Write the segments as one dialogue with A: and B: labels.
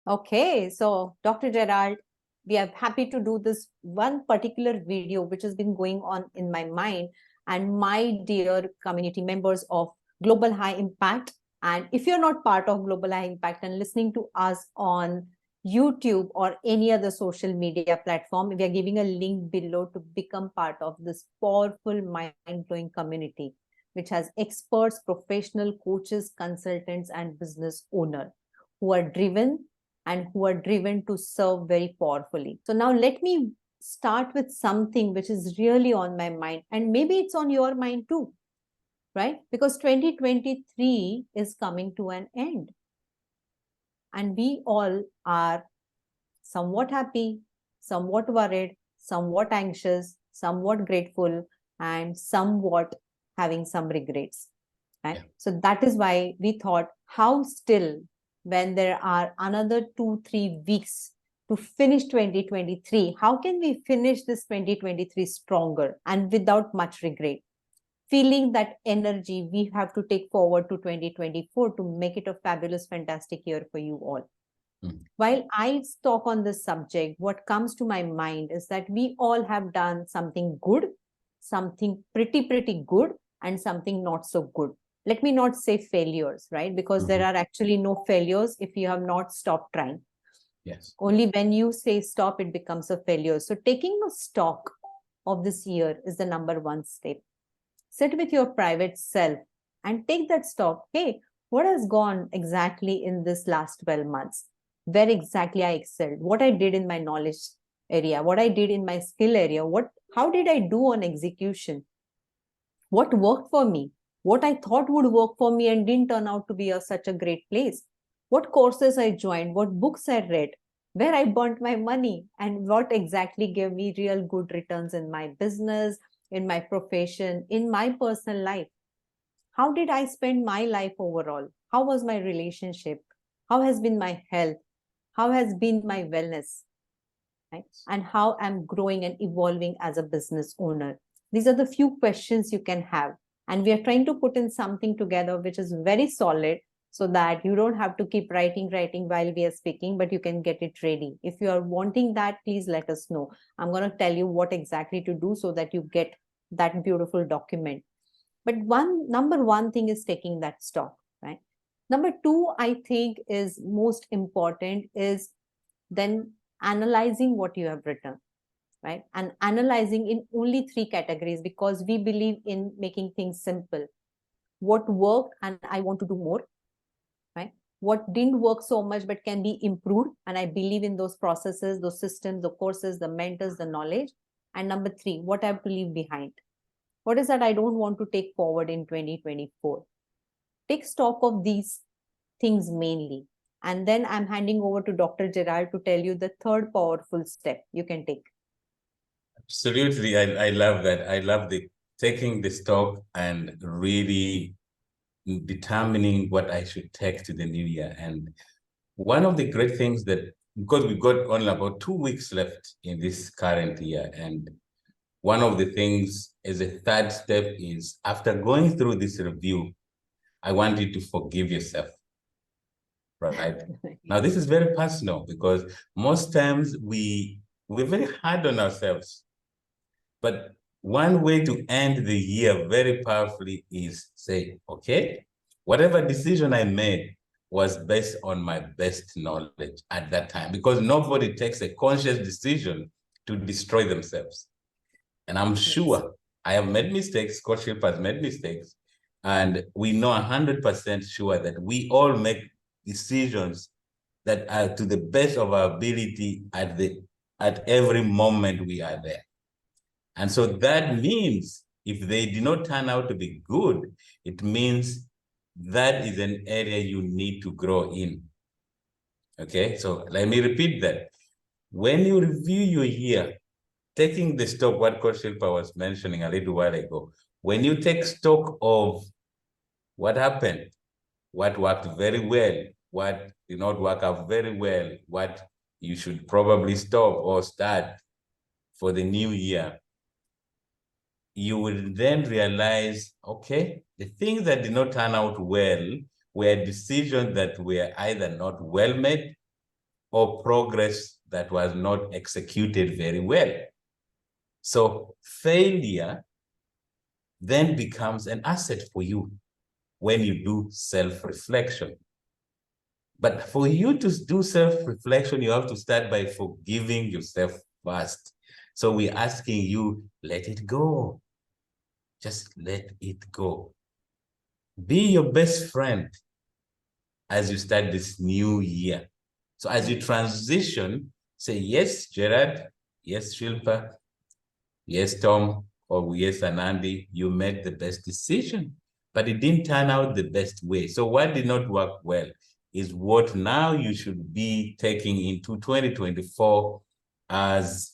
A: Okay, so Dr. Gerald, we are happy to do this one particular video which has been going on in my mind and my dear community members of Global High Impact. And if you're not part of Global High Impact and listening to us on YouTube or any other social media platform, we are giving a link below to become part of this powerful, mind-blowing community, which has experts, professional coaches, consultants, and business owners who are driven and who are driven to serve very powerfully. So now let me start with something which is really on my mind, and maybe it's on your mind too, right? Because 2023 is coming to an end. And we all are somewhat happy, somewhat worried, somewhat anxious, somewhat grateful, and somewhat having some regrets. Right? Yeah. So that is why we thought, how still when there are another 2-3 weeks to finish 2023, how can we finish this 2023 stronger and without much regret? Feeling that energy we have to take forward to 2024 to make it a fabulous, fantastic year for you all. While I talk on this subject, what comes to my mind is that we all have done something good, something pretty good, and something not so good. Let me not say failures, right? Because there are actually no failures if you have not stopped trying.
B: Yes.
A: Only when you say stop, it becomes a failure. So taking a stock of this year is the number one step. Sit with your private self and take that stock. Hey, what has gone exactly in this last 12 months? Where exactly I excelled? What I did in my knowledge area? What I did in my skill area? How did I do on execution? What worked for me? What I thought would work for me and didn't turn out to be such a great place? What courses I joined? What books I read? Where I burnt my money? And what exactly gave me real good returns in my business, in my profession, in my personal life? How did I spend my life overall? How was my relationship? How has been my health? How has been my wellness? Right? And how I'm growing and evolving as a business owner. These are the few questions you can have. And we are trying to put in something together which is very solid so that you don't have to keep writing while we are speaking, but you can get it ready. If you are wanting that, please let us know. I'm going to tell you what exactly to do so that you get that beautiful document. But number one thing is taking that stock, right? Number two, I think is most important is then analyzing what you have written, right? And analyzing in only three categories because we believe in making things simple. What worked and I want to do more, right? What didn't work so much but can be improved. And I believe in those processes, those systems, the courses, the mentors, the knowledge. And number three, what I have to leave behind. What is that I don't want to take forward in 2024? Take stock of these things mainly. And then I'm handing over to Dr. Gerald to tell you the third powerful step you can take.
B: Absolutely. I love that. I love taking the stock and really determining what I should take to the new year. And one of the great things that, because we've got only about 2 weeks left in this current year, and one of the things as a third step is after going through this review, I want you to forgive yourself. Right. Now, this is very personal because most times we're very hard on ourselves. But one way to end the year very powerfully is say, okay, whatever decision I made was based on my best knowledge at that time, because nobody takes a conscious decision to destroy themselves. And I'm sure I have made mistakes, Coach Shilpa has made mistakes, and we know 100% sure that we all make decisions that are to the best of our ability at every moment we are there. And so that means if they do not turn out to be good, it means that is an area you need to grow in. Okay, so let me repeat that. When you review your year, taking the stock, what Coach Shilpa was mentioning a little while ago, when you take stock of what happened, what worked very well, what did not work out very well, what you should probably stop or start for the new year, you will then realize, okay, the things that did not turn out well were decisions that were either not well made or progress that was not executed very well. So failure then becomes an asset for you when you do self-reflection. But for you to do self-reflection, you have to start by forgiving yourself first. So we're asking you, let it go. Just let it go. Be your best friend as you start this new year. So as you transition, say, yes, Gerard, yes, Shilpa, yes, Tom, or yes, Anandi, you made the best decision, but it didn't turn out the best way. So what did not work well is what now you should be taking into 2024 as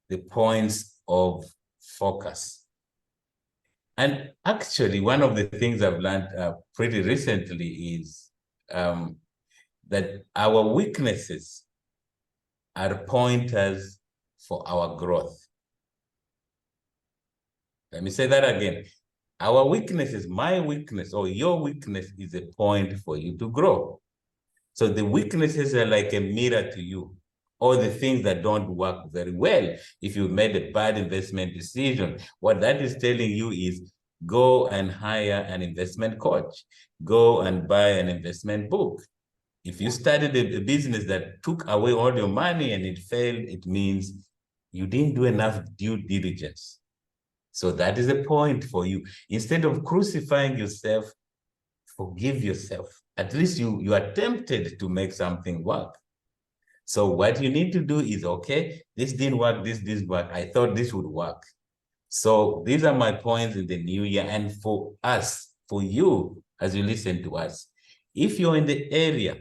B: the points of focus. And actually, one of the things I've learned pretty recently is that our weaknesses are pointers for our growth. Let me say that again. Our weaknesses, my weakness or your weakness is a point for you to grow. So the weaknesses are like a mirror to you, or the things that don't work very well. If you made a bad investment decision, what that is telling you is go and hire an investment coach, go and buy an investment book. If you started a business that took away all your money and it failed, it means you didn't do enough due diligence. So that is a point for you. Instead of crucifying yourself, forgive yourself. At least you attempted to make something work. So what you need to do is, okay, this didn't work, this didn't work. I thought this would work. So these are my points in the new year. And for us, for you, as you listen to us, if you're in the area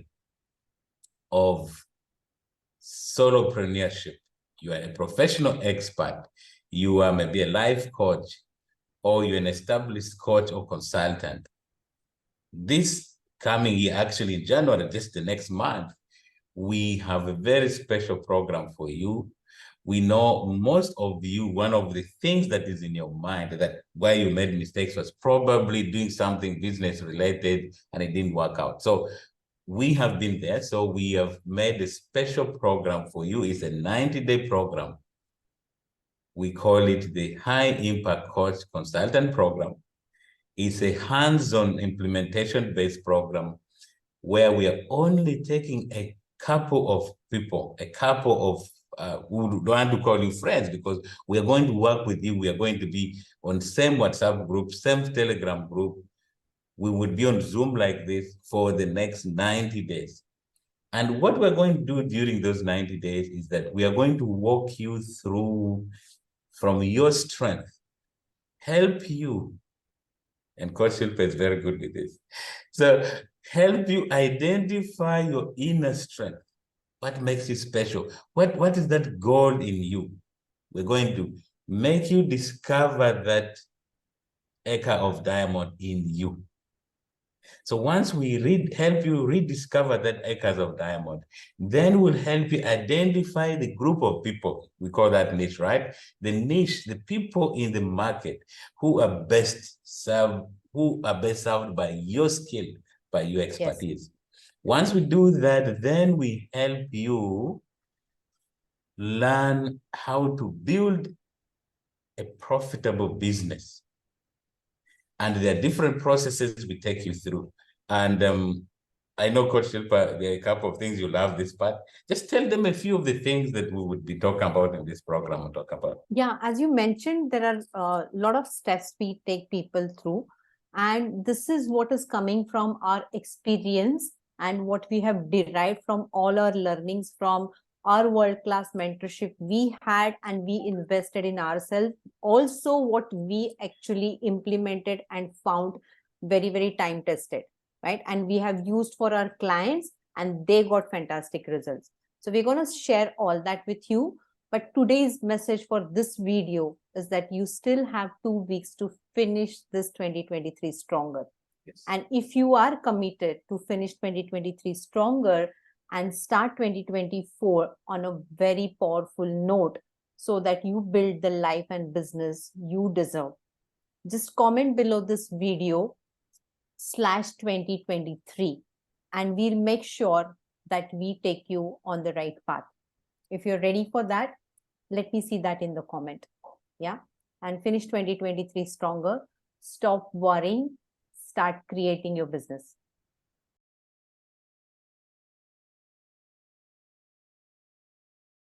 B: of solopreneurship, you are a professional expert, you are maybe a life coach, or you're an established coach or consultant, this coming year, actually in January, just the next month, we have a very special program for you. We know most of you, one of the things that is in your mind that why you made mistakes was probably doing something business related and it didn't work out. So we have been there. So we have made a special program for you. It's a 90-day program. We call it the High Impact Coach Consultant Program. It's a hands-on implementation-based program where we are only taking a couple of people, a couple of who don't want to call you friends, because we are going to work with you. We are going to be on same WhatsApp group, same Telegram group. We would be on Zoom like this for the next 90 days. And what we're going to do during those 90 days is that we are going to walk you through from your strength, help you, and Coach Shilpa is very good with this. So help you identify your inner strength. What makes you special? What is that gold in you? We're going to make you discover that acre of diamond in you. So once we help you rediscover that acres of diamond, then we'll help you identify the group of people. We call that niche, right? The niche, the people in the market who are best served by your skill, by your expertise. Yes. Once we do that, then we help you learn how to build a profitable business. And there are different processes we take you through. And I know, Coach Shilpa, there are a couple of things you love this part. Just tell them a few of the things that we would be talking about in this program and talk about.
A: Yeah, as you mentioned, there are a lot of steps we take people through. And this is what is coming from our experience and what we have derived from all our learnings from our world-class mentorship we had and we invested in ourselves. Also, what we actually implemented and found very, very time-tested, right? And we have used for our clients and they got fantastic results. So we're going to share all that with you. But today's message for this video is that you still have 2 weeks to finish this 2023 stronger. Yes. And if you are committed to finish 2023 stronger and start 2024 on a very powerful note so that you build the life and business you deserve, just comment below this video /2023 and we'll make sure that we take you on the right path. If you're ready for that, let me see that in the comment. Yeah. And finish 2023 stronger. Stop worrying. Start creating your business.